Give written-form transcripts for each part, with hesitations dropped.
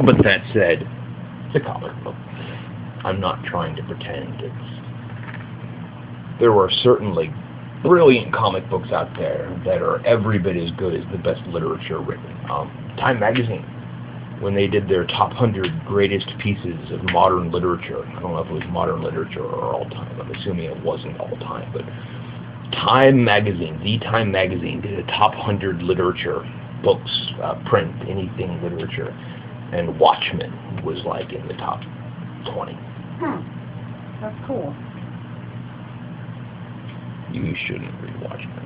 But that said, it's a comic book. I'm not trying to pretend there are certainly brilliant comic books out there that are every bit as good as the best literature written. Time magazine, when they did their top 100 greatest pieces of modern literature, I don't know if it was modern literature or all time, I'm assuming it wasn't all time, but Time magazine, the Time magazine, did a top 100 literature books, print, anything literature, and Watchmen was like in the top 20. That's cool. You shouldn't read Watchmen.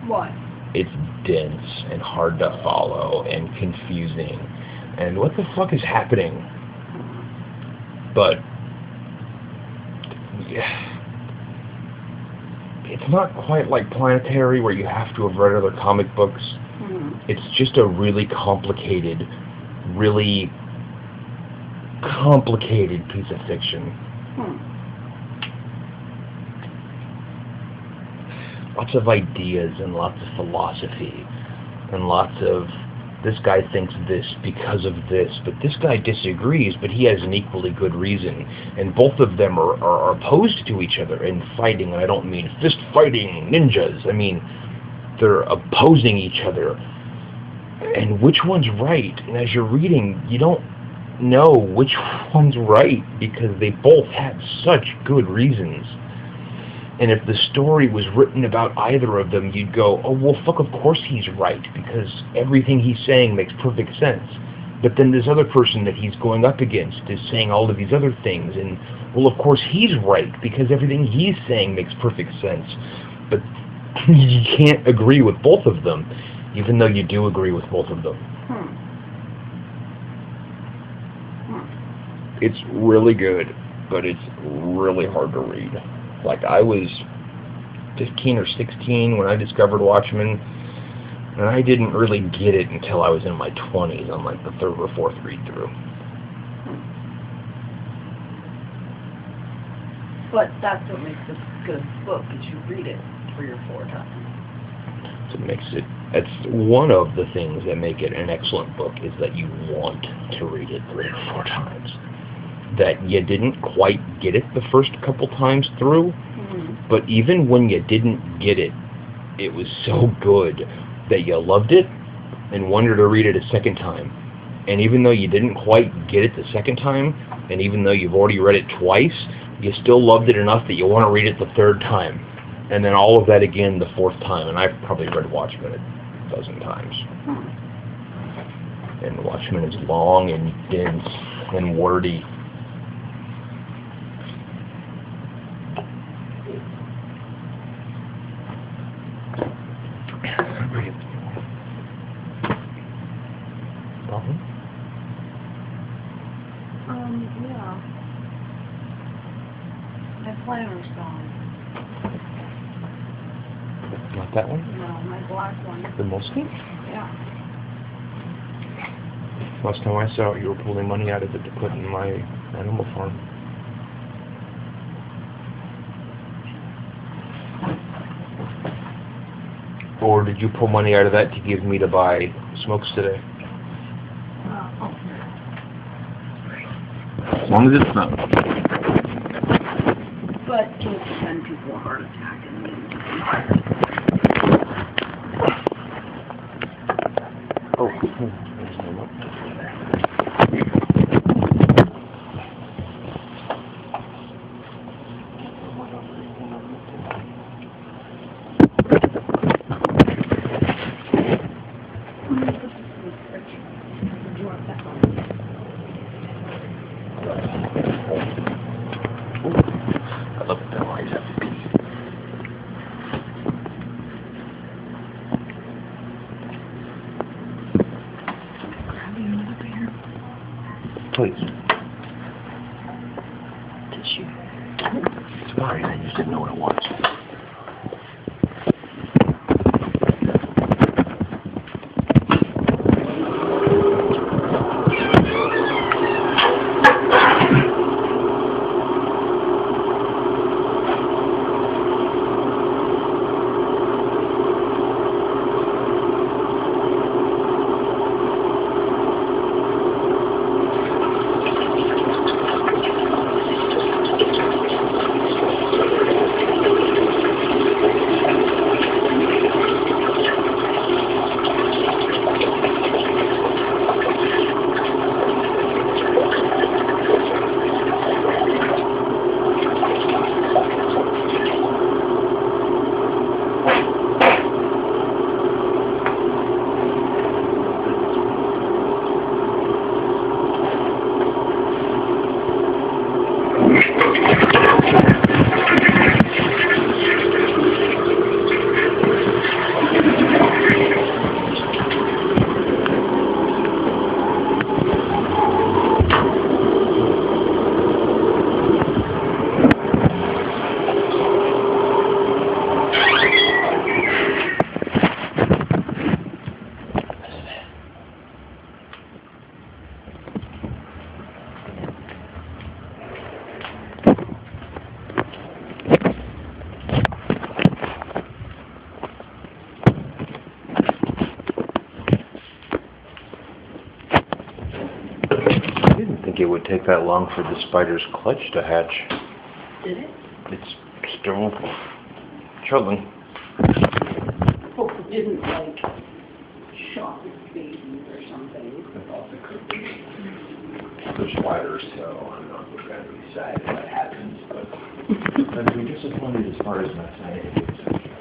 What? It's dense and hard to follow and confusing. And what the fuck is happening? But yeah, it's not quite like Planetary where you have to have read other comic books. It's just a really complicated piece of fiction. Lots of ideas and lots of philosophy and lots of this guy thinks this because of this, but this guy disagrees, but he has an equally good reason, and both of them are opposed to each other and fighting, and I don't mean fist fighting ninjas, I mean they're opposing each other, and which one's right? And as you're reading, you don't know which one's right because they both have such good reasons. And if the story was written about either of them, you'd go, oh, well, fuck, of course he's right, because everything he's saying makes perfect sense. But then this other person that he's going up against is saying all of these other things, and, well, of course he's right, because everything he's saying makes perfect sense. But you can't agree with both of them, even though you do agree with both of them. It's really good, but it's really hard to read. Like, I was 15 or 16 when I discovered Watchmen, and I didn't really get it until I was in my 20s on like the third or fourth read-through. But that's what makes this a good book, is you read it 3 or 4 times. So it makes it, that's one of the things that make it an excellent book, is that you want to read it 3 or 4 times. That you didn't quite get it the first couple times through, but even when you didn't get it, it was so good that you loved it and wanted to read it a second time. And even though you didn't quite get it the second time, and even though you've already read it twice, you still loved it enough that you want to read it the third time. And then all of that again the 4th time. And I've probably read Watchmen a dozen times. And Watchmen is long and dense and wordy. Yeah. My planner's gone. Not that one? No, my black one. The Moleskine? Yeah. Last time I saw it, you were pulling money out of it to put in my animal farm. Or did you pull money out of that to give me to buy smokes today? As long as it's not. But to send people a heart attack and Oh. I love it that I have to pee. Please. tissue. It's fine, I just didn't know what it was. think it would take that long for the spider's clutch to hatch. Did it? It's still chilling. Hope it didn't, like, shock its babies or something. They're spiders, so I'm not going to be sad if that happens, but I'd be disappointed as far as my scientific research goes.